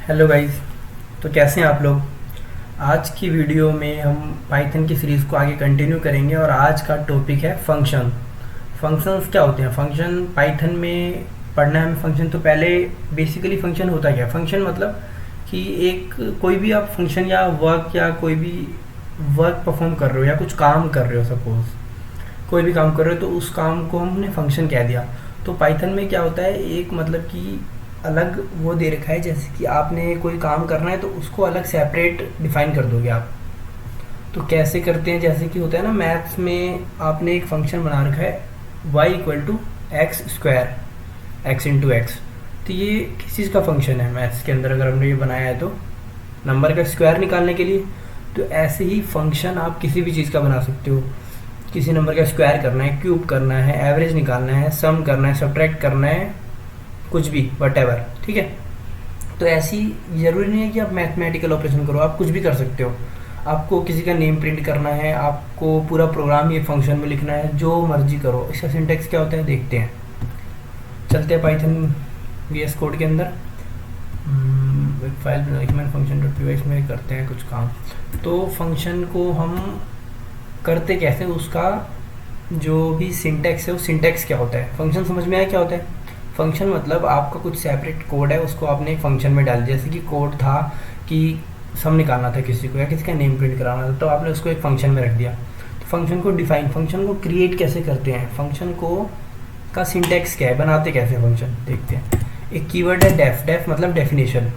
Hello guys. तो कैसे हैं आप लोग। आज की वीडियो में हम पाइथन की सीरीज़ को आगे कंटिन्यू करेंगे और आज का टॉपिक है फंक्शन। फंक्शंस क्या होते हैं, फंक्शन पाइथन में पढ़ना है हमें। फंक्शन तो पहले बेसिकली फंक्शन होता क्या है। फंक्शन मतलब कि एक कोई भी आप फंक्शन या वर्क या कोई भी वर्क परफॉर्म कर रहे हो या कुछ काम कर रहे हो, सपोज कोई भी काम कर रहे हो तो उस काम को हमने फंक्शन कह दिया। तो पाइथन में क्या होता है, एक मतलब कि अलग वो दे रखा है, जैसे कि आपने कोई काम करना है तो उसको अलग सेपरेट डिफाइन कर दोगे आप। तो कैसे करते हैं, जैसे कि होता है ना मैथ्स में आपने एक फंक्शन बना रखा है y equal to x square, x into x. तो ये किस चीज़ का फंक्शन है मैथ्स के अंदर, अगर हमने ये बनाया है तो नंबर का स्क्वायर निकालने के लिए। तो ऐसे ही फंक्शन आप किसी भी चीज़ का बना सकते हो। किसी नंबर का स्क्वायर करना है, क्यूब करना है, एवरेज निकालना है, सम करना है, सब्ट्रैक्ट करना है, कुछ भी वटेवर, ठीक है। तो ऐसी ज़रूरी नहीं है कि आप मैथमेटिकल ऑपरेशन करो, आप कुछ भी कर सकते हो। आपको किसी का नेम प्रिंट करना है, आपको पूरा प्रोग्राम ही एक फंक्शन में लिखना है, जो मर्जी करो। इसका सिंटेक्स क्या होता है देखते हैं। चलते हैं पाइथन वीएस कोड के अंदर। एक फाइल बनाई मैंने फंक्शन डॉट पी, इसमें करते हैं कुछ काम। तो फंक्शन को हम करते कैसे, उसका जो भी सिंटेक्स है वो सिंटेक्स क्या होता है। फंक्शन समझ में आया क्या होता है। फंक्शन मतलब आपका कुछ सेपरेट कोड है, उसको आपने एक फंक्शन में डाल दिया। जैसे कि कोड था कि सम निकालना था किसी को या किसी का नेम प्रिंट कराना था, तो आपने उसको एक फंक्शन में रख दिया। तो फंक्शन को डिफाइन, फंक्शन को क्रिएट कैसे करते हैं, फंक्शन को का सिंटेक्स क्या है, बनाते कैसे फंक्शन देखते हैं। एक कीवर्ड है डेफ, डेफ मतलब डेफिनेशन।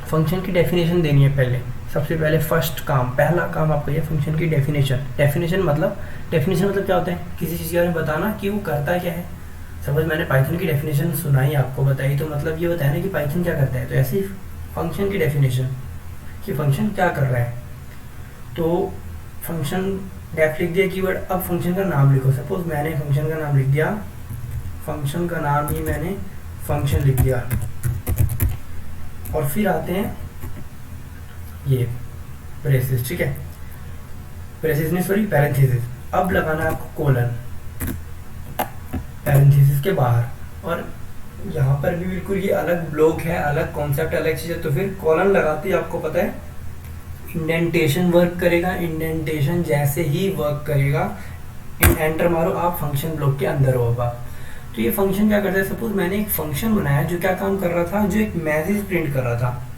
फंक्शन की डेफिनेशन देनी है पहले, सबसे पहले फर्स्ट काम, पहला काम आपका ये फंक्शन की डेफिनेशन। डेफिनेशन मतलब क्या होता है, किसी चीज़ के बारे में बताना कि वो करता क्या है। सपोज मैंने पाइथन की डेफिनेशन सुनाई आपको, बताई, तो मतलब ये बताया ना कि पाइथन क्या करता है। तो ऐसे ही फंक्शन की डेफिनेशन कि फंक्शन क्या कर रहा है। तो फंक्शन डेफ लिख दिया कीवर्ड। अब फंक्शन का नाम लिखो। सपोज मैंने फंक्शन का नाम लिख दिया, फंक्शन का नाम ही मैंने फंक्शन लिख दिया। और फिर आते हैं ये ब्रेसेस, ठीक है, ब्रेसेस नहीं सॉरी पैरेंथेसिस। अब लगाना है आपको कोलन पैरेंथेसिस के बाहर, और यहाँ पर भी बिल्कुल ये अलग ब्लॉक है, अलग कॉन्सेप्ट, अलग चीज़ है। तो फिर कॉलन लगाते ही आपको पता है इंडेंटेशन वर्क करेगा। इंडेंटेशन जैसे ही वर्क करेगा, एंटर मारो, आप फंक्शन ब्लॉक के अंदर होगा। तो ये फंक्शन क्या करता है, सपोज मैंने एक फंक्शन बनाया जो क्या काम कर रहा था, जो एक मैसेज प्रिंट कर रहा था।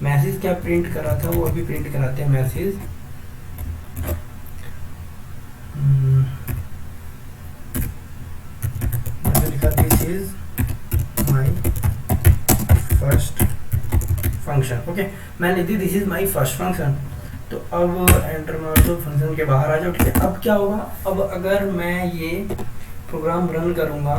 मैसेज क्या प्रिंट कर रहा था, वो अभी प्रिंट कराते हैं मैसेज। लिखा this is my first function, okay. मैंने लिख दी this is my first function. तो अब एंटर मार दो, फंक्शन के बाहर आ जाओ, ठीक है। अब क्या होगा, अब अगर मैं ये प्रोग्राम रन करूँगा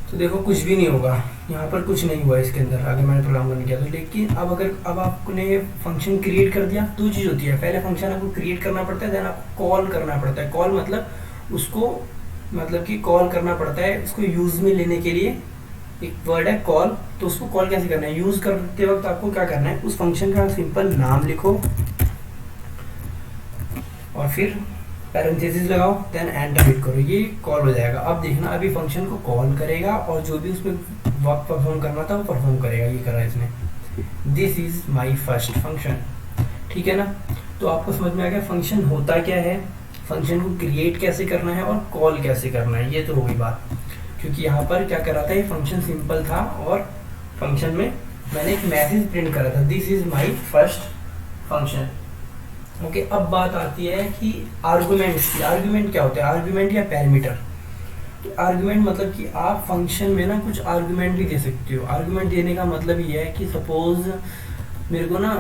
तो देखो कुछ भी नहीं होगा, यहाँ पर कुछ नहीं हुआ इसके अंदर अगर मैंने प्रोग्राम रन किया तो। लेकिन अब आपने फंक्शन क्रिएट कर दिया। दो चीज़ होती है, पहले फंक्शन आपको क्रिएट करना पड़ता है, देन आपको कॉल करना पड़ता है। कॉल मतलब उसको मतलब कि कॉल करना पड़ता है उसको यूज़ में लेने के लिए। एक वर्ड है कॉल, तो उसको कॉल कैसे करना है, यूज़ करते वक्त आपको क्या करना है, उस फंक्शन का सिंपल नाम लिखो और फिर पैरेंथेसिस लगाओ, देन एंटर हिट करो, ये कॉल हो जाएगा। अब देखना अभी फंक्शन को कॉल करेगा और जो भी उसमें वर्क परफॉर्म करना था वो परफॉर्म करेगा। ये करा इसने, this is my first function, ठीक है ना। तो आपको समझ में आ गया फंक्शन होता क्या है, फंक्शन को क्रिएट कैसे करना है और कॉल कैसे करना है। ये तो हो गई बात, क्योंकि यहाँ पर क्या करा था, ये फंक्शन सिंपल था और फंक्शन में मैंने एक मैसेज प्रिंट करा था, this is my first function, okay. अब बात आती है कि आर्गुमेंट्स की। आर्गुमेंट क्या होता है, आर्गुमेंट या पैरामीटर। तो आर्गुमेंट मतलब कि आप फंक्शन में ना कुछ आर्गुमेंट भी दे सकते हो। आर्गुमेंट देने का मतलब ये है कि सपोज मेरे को ना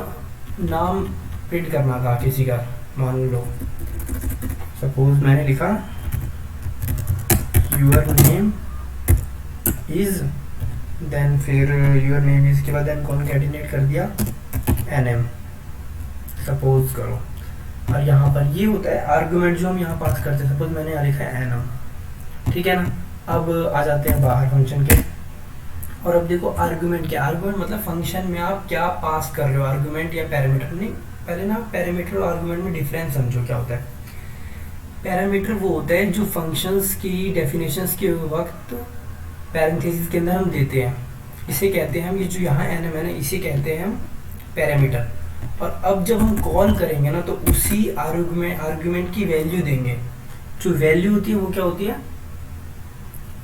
नाम प्रिंट करना था किसी का, मान लो सपोज मैंने लिखा योर नेम इज, देन फिर योर नेम इज के बाद देन कॉन्कैटिनेट कर दिया एनएम, सपोज करो। और यहाँ पर ये होता है आर्गुमेंट जो हम यहाँ पास करते हैं। सपोज मैंने यहाँ लिखा है एनम, ठीक है ना। अब आ जाते हैं बाहर फंक्शन के, और अब देखो आर्गुमेंट क्या। आर्गुमेंट मतलब फंक्शन में आप क्या पास कर रहे हो, आर्गुमेंट या पैरामीटर। नहीं, पहले ना पैरामीटर और आर्गुमेंट में डिफरेंस समझो क्या होता है। पैरामीटर वो होता है जो फंक्शंस की डेफिनेशंस के वक्त पैरेंथेसिस के अंदर हम देते हैं, इसे कहते हैं हम, ये जो यहाँ एन एम है ना, इसे कहते हैं हम पैरामीटर। और अब जब हम कॉल करेंगे ना तो उसी आर्गुमेंट की वैल्यू देंगे। जो वैल्यू होती है वो क्या होती है,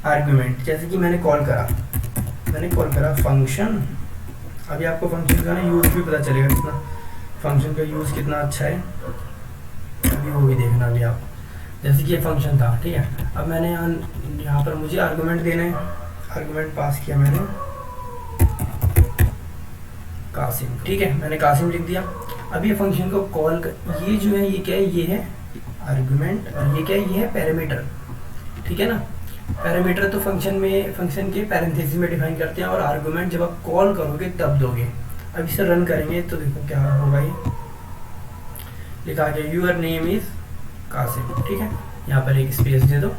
आर्गुमेंट। जैसे कि मैंने कॉल करा फंक्शन। अभी आपको फंक्शन का ना यूज भी पता चलेगा, कितना फंक्शन का यूज कितना अच्छा है, अभी वो भी देखना अभी आप। जैसे कि ये फंक्शन था, ठीक है। अब मैंने यहाँ पर मुझे आर्गुमेंट देना है, आर्गुमेंट पास किया मैंने कासिम, ठीक है, मैंने कासिम लिख दिया। अब ये फंक्शन को कॉल कर, ये जो है ये क्या है, ये है आर्गुमेंट, और ये क्या है, ये है पैरामीटर, ठीक है ना। पैरामीटर तो फंक्शन के पैरेंथेसिस में डिफाइन करते हैं, और आर्गुमेंट जब आप कॉल करोगे तब दोगे। अब इसे रन करेंगे तो देखो क्या होगा, ये लिखा गया यूर नेम इज कासिम, ठीक है। यहाँ पर एक स्पेस दे दो,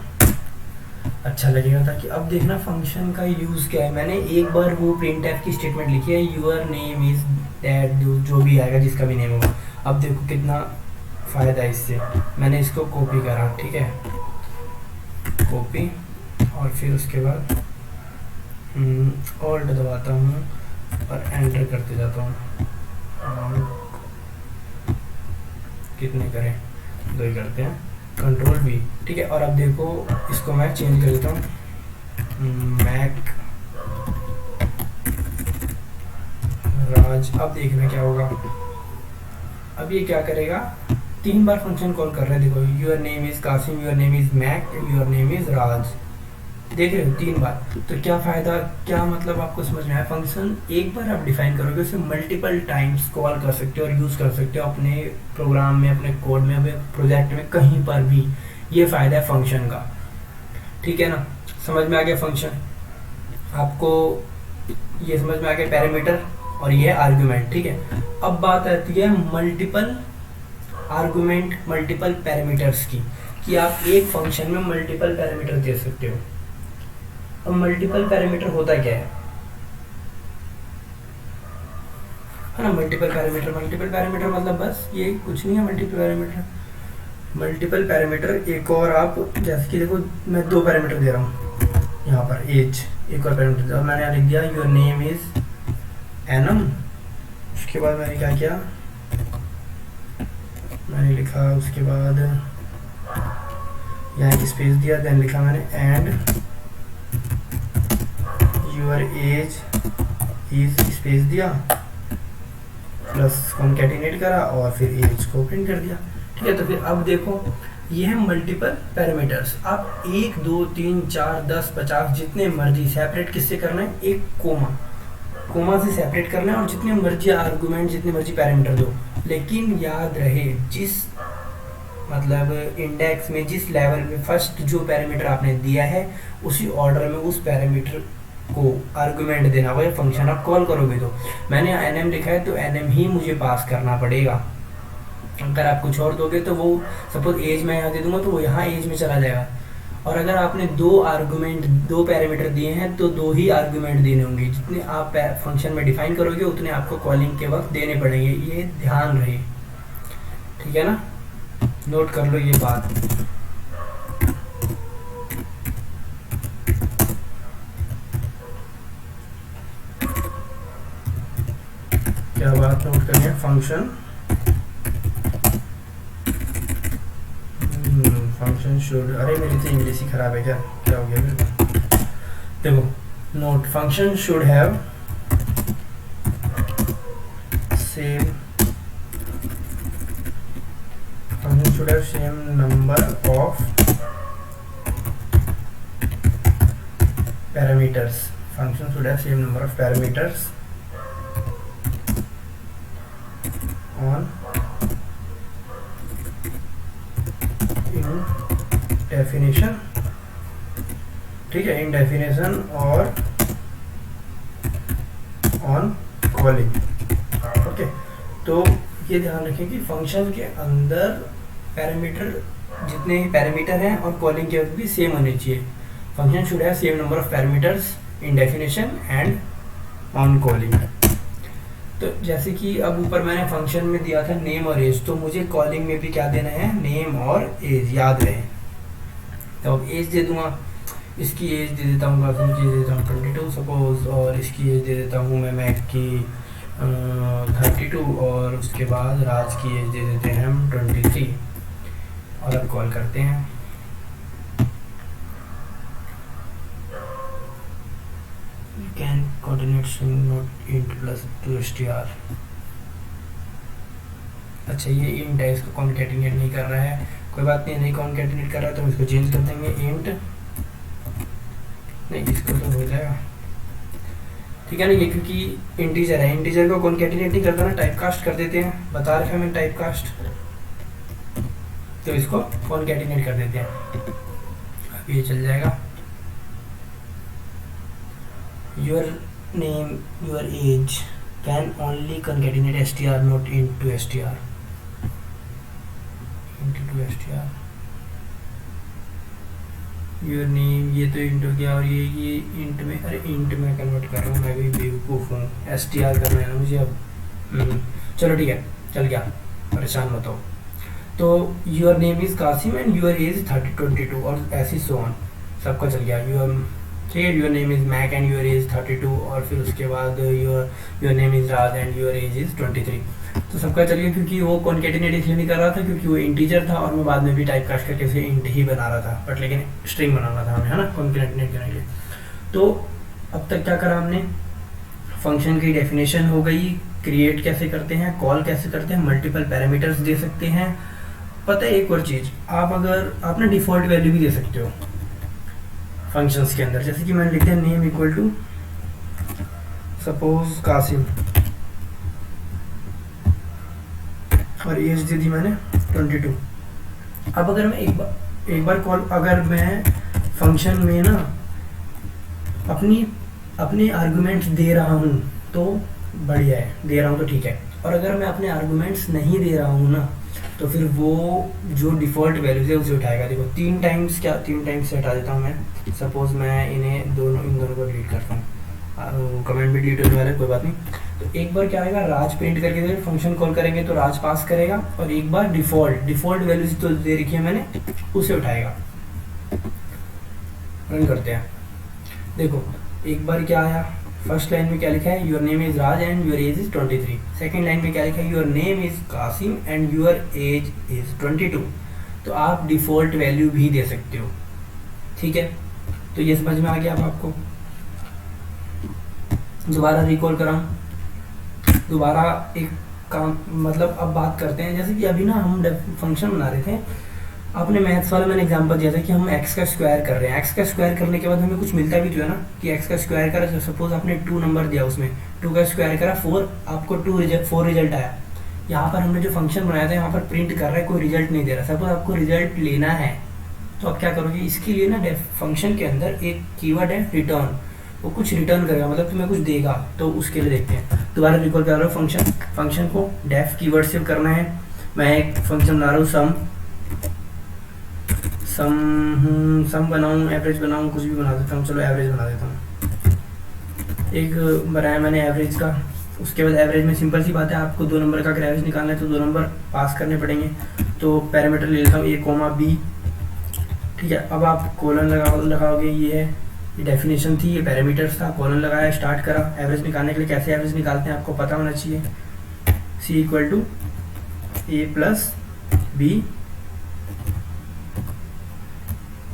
अच्छा लगेगा। ताकि अब देखना फंक्शन का यूज़ क्या है। मैंने एक बार वो प्रिंटफ की स्टेटमेंट लिखी है, यूर नेम इज दैट, जो भी आएगा जिसका भी नेम होगा। अब देखो कितना फ़ायदा है इससे। मैंने इसको कॉपी करा, ठीक है, कॉपी, और फिर उसके बाद ऑल्ट दबाता हूँ और एंटर करते जाता हूँ। कितने करें, 2 ही करते हैं, कंट्रोल V, ठीक है। और अब देखो इसको मैं चेंज कर देता हूँ, मैक राज। अब देखना क्या होगा, अब ये क्या करेगा, 3 बार फंक्शन कॉल कर रहे हैं। देखो your name is Kasim, your name is Mac, your name is Raj, देख रहे हो 3 बार। तो क्या फ़ायदा, क्या मतलब आपको समझ में आया। फंक्शन एक बार आप डिफाइन करोगे, उसे मल्टीपल टाइम्स कॉल कर सकते हो और यूज़ कर सकते हो अपने प्रोग्राम में, अपने कोड में, अपने प्रोजेक्ट में, कहीं पर भी। ये फ़ायदा है फंक्शन का, ठीक है ना। समझ में आ गया फंक्शन आपको, ये समझ में आ गया पैरामीटर, और ये आर्गुमेंट, ठीक है। अब बात आती है मल्टीपल आर्गुमेंट, मल्टीपल पैरामीटर्स की, कि आप एक फंक्शन में मल्टीपल पैरामीटर दे सकते हो। अब मल्टीपल पैरामीटर होता क्या है ना। मल्टीपल पैरामीटर मतलब बस ये कुछ नहीं है। मल्टीपल पैरामीटर एक और आप, जैसे कि देखो मैं 2 पैरामीटर दे रहा हूँ यहाँ पर, एज, एक और पैरामीटर। अब मैंने लिख दिया योर नेम इज एनम। उसके बाद मैंने क्या किया, मैंने लिखा, उसके बाद यहाँ एक स्पेस दिया, देन लिखा मैंने and your age is, space दिया, प्लस कॉन्कैटिनेट करा, और फिर एज को प्रिंट कर दिया, ठीक है। तो फिर अब देखो ये है मल्टीपल पैरामीटर्स। आप 1 2 3 4 10 50 जितने मर्जी सेपरेट किससे करना है, एक कोमा से सेपरेट करना है, और जितने मर्जी आर्गुमेंट, जितने मर्जी पैरामीटर दो। लेकिन याद रहे, जिस मतलब इंडेक्स में, जिस लेवल में फर्स्ट जो पैरामीटर आपने दिया है, उसी ऑर्डर में उस पैरामीटर को आर्गुमेंट देना होगा। फंक्शन आप कॉल करोगे तो मैंने एनएम लिखा है, तो एनएम ही मुझे पास करना पड़ेगा। अगर आप कुछ और दोगे तो वो, सपोज एज मैं यहाँ दे दूंगा तो वो यहाँ एज में चला जाएगा। और अगर आपने 2 पैरामीटर दिए हैं तो 2 ही आर्गुमेंट देने होंगे। जितने आप फंक्शन में डिफाइन करोगे उतने आपको कॉलिंग के वक्त देने पड़ेंगे। ये ध्यान रहे, ठीक है ना, नोट कर लो ये बात। क्या बात नोट करनी है, फंक्शन शुड, अरे मेरी तो इंग्लिश ही खराब है, क्या हो गया मेरे को। देखो note, function should have same number of parameters. Function should have same number of parameters on definition, ठीक है, इन डेफिनेशन और ऑन कॉलिंग, ओके। तो ये ध्यान रखें कि फंक्शन के अंदर पैरामीटर, जितने पैरामीटर हैं और कॉलिंग के वक्त भी सेम होने चाहिए। Function should have same number of parameters in definition and on calling. तो जैसे कि अब ऊपर मैंने फंक्शन में दिया था नेम और एज, तो मुझे कॉलिंग में भी क्या देना है, नेम और एज, याद रहे। तो अब एज दे दूंगा, इसकी एज दे देता हूँ, कासिम की एज दे देता हूँ 22 सपोज, और इसकी एज दे देता हूँ मैं मैक की 32, और उसके बाद राज की एज दे देते हैं हम 23। और अब कॉल करते हैं। Can coordinate string note int plus 2str। अच्छा ये इंट है, इसको कॉन्केटिनेट नहीं कर रहा है, कोई बात नहीं कॉन्केटिनेट कर रहा है तो हम इसको चेंज कर देंगे इंट, नहीं इसको तो हो जाएगा, ठीक है ना। ये क्योंकि इंटीजर है, इंटीजर को कॉन्केटिनेट नहीं करता ना, टाइप कास्ट कर देते हैं, बता रखे हमें टाइप कास्ट, तो इसको कॉन्केटिनेट कर देते हैं। अब ये चल जाएगा। Your name your age can only concatenate str not into str, into str। Your name ये तो इंट हो गया, और ये इंट में, अरे इंट में कन्वर्ट कर रहा हूँ, मैं भी बेवकूफ़ हूँ, str करना है ना मुझे अब। चलो ठीक है, चल गया, परेशान मत हो। तो your name is Qasim and your age 22 और ऐसी सो ऑन, सबका चल गया। ठीक है, your name is Mac and your age 32, और फिर उसके बाद your name is Raj and your age is 23। तो सबका चलिए, क्योंकि वो कॉन्केटिनेट इसलिए नहीं कर रहा था क्योंकि वो इंटीजर था, और मैं बाद में भी टाइप कास्ट करके उसे इंट ही बना रहा था, बट लेकिन स्ट्रिंग बनाना था हमें, है ना, कॉन्केटिनेट करने के लिए। तो अब तक क्या करा हमने, फंक्शन की डेफिनेशन हो गई, क्रिएट कैसे करते हैं, कॉल कैसे करते हैं, मल्टीपल पैरामीटर्स दे सकते हैं। पता है एक और चीज़, आप अगर आप ना डिफ़ॉल्ट वैल्यू भी दे सकते हो फंक्शंस के अंदर, जैसे कि मैंने लिख दिया name equal to suppose Qasim, और एज दे दी मैंने 22। अब अगर मैं एक बार कॉल, अगर मैं फंक्शन में ना अपने आर्गुमेंट्स दे रहा हूँ तो बढ़िया है, दे रहा हूँ तो ठीक है, और अगर मैं अपने आर्गुमेंट्स नहीं दे रहा हूँ ना तो फिर वो जो डिफ़ॉल्ट वैल्यूज है उसे उठाएगा। देखो 3 टाइम्स से हटा देता हूँ मैं, सपोज मैं इन दोनों को डिलीट करता हूँ, कमेंट भी डिलीट होने वाला है, कोई बात नहीं। तो एक बार क्या आएगा, राज प्रिंट करके फंक्शन कॉल करेंगे तो राज पास करेगा, और एक बार डिफ़ॉल्ट वैल्यूज तो दे रखी है मैंने, उसे उठाएगा। रन करते हैं, देखो एक बार क्या आया, फर्स्ट लाइन में क्या लिखा है, your name is Raj and your age is 23। Second line में क्या लिखा है, your name is Qasim and your age is 22। तो आप डिफ़ॉल्ट वैल्यू भी दे सकते हो, ठीक है। तो ये समझ में आ गया अब आपको। दोबारा रिकॉल कराऊं, दोबारा एक काम, मतलब अब बात करते हैं, जैसे कि अभी ना हम फंक्शन बना रहे थे, आपने मैथ्स वाला मैंने एग्जांपल दिया था कि हम x का स्क्वायर कर रहे हैं, x का स्क्वायर करने के बाद हमें कुछ मिलता भी तो है ना, कि x का स्क्वायर करा, सपोज आपने 2 नंबर दिया, उसमें 2 का स्क्वायर करा 4, आपको 4 रिजल्ट आया। यहाँ पर हमने जो फंक्शन बनाया था यहाँ पर प्रिंट कर रहा है, कोई रिजल्ट नहीं दे रहा। सपोज आपको रिजल्ट लेना है तो आप क्या करोगे, इसके लिए ना फंक्शन के अंदर एक कीवर्ड है रिटर्न, वो कुछ रिटर्न करेगा, मतलब तुम्हें कुछ देगा, तो उसके लिए देखते हैं। दोबारा रिकॉल कर रहा हूँ, फंक्शन को डेफ कीवर्ड से करना है। मैं एक फंक्शन बना रहा हूँ सम बनाऊँ, एवरेज बनाऊँ, कुछ भी बना देता हूँ, चलो एवरेज बना देता हूँ। एक बनाया मैंने एवरेज का, उसके बाद एवरेज में सिंपल सी बात है, आपको 2 नंबर का अगर एवरेज निकालना है तो 2 नंबर पास करने पड़ेंगे। तो पैरामीटर ले लेता हूँ a, b, ठीक है। अब आप कॉलन लगाओगे, ये है, ये डेफिनेशन थी, ये पैरामीटर्स था, कॉलन लगाया, स्टार्ट करा। एवरेज निकालने के लिए कैसे एवरेज निकालते हैं आपको पता होना चाहिए, c equal to a plus b,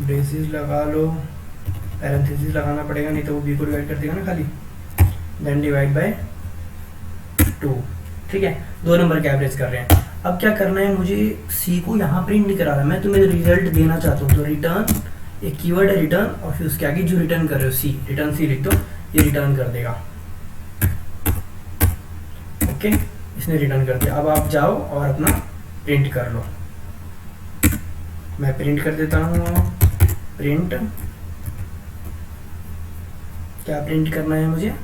braces लगा लो, पैरेंथेसिस लगाना पड़ेगा, नहीं तो वो b को डिवाइड कर देगा ना खाली, देन डिवाइड बाय 2, ठीक है। 2 नंबर का एवरेज कर रहे हैं। अब क्या करना है, मुझे c को यहाँ प्रिंट नहीं करा रहा, मैं तुम्हें रिजल्ट देना चाहता हूँ, तो रिटर्न, एक कीवर्ड है रिटर्न, और फिर उसके आगे जो रिटर्न कर रहे हो c, रिटर्न c लिख दो, ये रिटर्न कर देगा, ओके, इसने रिटर्न कर दिया। अब आप जाओ और अपना प्रिंट कर लो, मैं प्रिंट कर देता हूँ, प्रिंट, क्या प्रिंट करना है मुझे,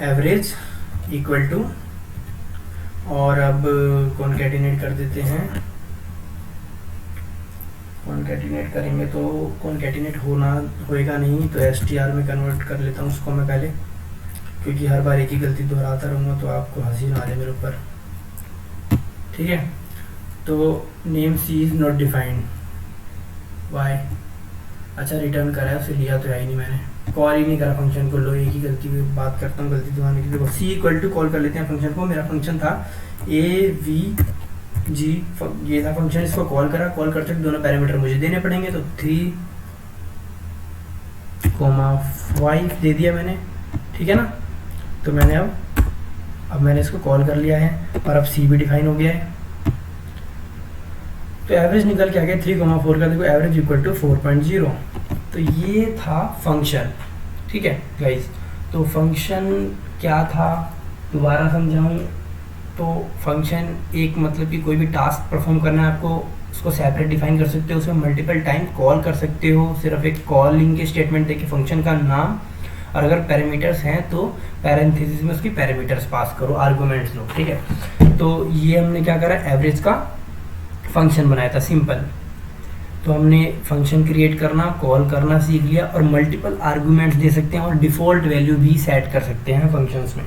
एवरेज इक्वल टू, और अब कॉन्कैटिनेट कर देते हैं। कॉन्कैटिनेट करेंगे तो कॉन्कैटिनेट होएगा नहीं, तो str में कन्वर्ट कर लेता हूँ उसको मैं पहले, क्योंकि हर बार एक ही गलती दोहराता रहूँगा तो आपको हंसी ना आ जाए मेरे ऊपर, ठीक है। तो name c is not defined, Y, अच्छा रिटर्न करा है, उसे लिया तो है ही नहीं, मैंने कॉल ही नहीं करा फंक्शन को। लो एक ही गलती हुई, बात करता हूँ गलती दिखाने की। देखो सी इक्वल टू कॉल कर लेते हैं फंक्शन को। मेरा फंक्शन था ए वी जी, ये था फंक्शन, इसको कॉल करा। कॉल करते दोनों पैरामीटर मुझे देने पड़ेंगे, तो 3,5 दे दिया मैंने, ठीक है ना। तो मैंने अब मैंने इसको कॉल कर लिया है और अब सी भी डिफाइन हो गया है। तो एवरेज निकल के आ गया 3,4 का। देखो एवरेज इक्वल टू 4.0। तो ये था फंक्शन, ठीक है गाइज। तो फंक्शन क्या था दोबारा समझाऊँ तो फंक्शन एक मतलब कि कोई भी टास्क परफॉर्म करना है आपको, उसको सेपरेट डिफाइन कर सकते हो, उसमें मल्टीपल टाइम कॉल कर सकते हो, सिर्फ एक कॉलिंग के स्टेटमेंट देके फंक्शन का नाम, और अगर पैरामीटर्स हैं तो पैरेंथेसिस में उसकी पैरामीटर्स पास करो, आर्गुमेंट्स लो, ठीक है। तो ये हमने क्या करा, एवरेज का फंक्शन बनाया था सिंपल। तो हमने फंक्शन क्रिएट करना, कॉल करना सीख लिया, और मल्टीपल आर्गुमेंट्स दे सकते हैं और डिफ़ॉल्ट वैल्यू भी सेट कर सकते हैं फंक्शंस में,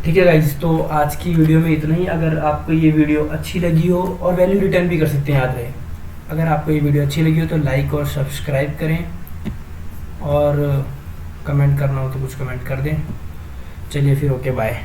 ठीक है गाइज। तो आज की वीडियो में इतना ही। अगर आपको ये वीडियो अच्छी लगी हो, और वैल्यू रिटर्न भी कर सकते हैं, याद रहे। अगर आपको ये वीडियो अच्छी लगी हो तो लाइक और सब्सक्राइब करें, और कमेंट करना हो तो कुछ कमेंट कर दें। चलिए फिर, ओके बाय।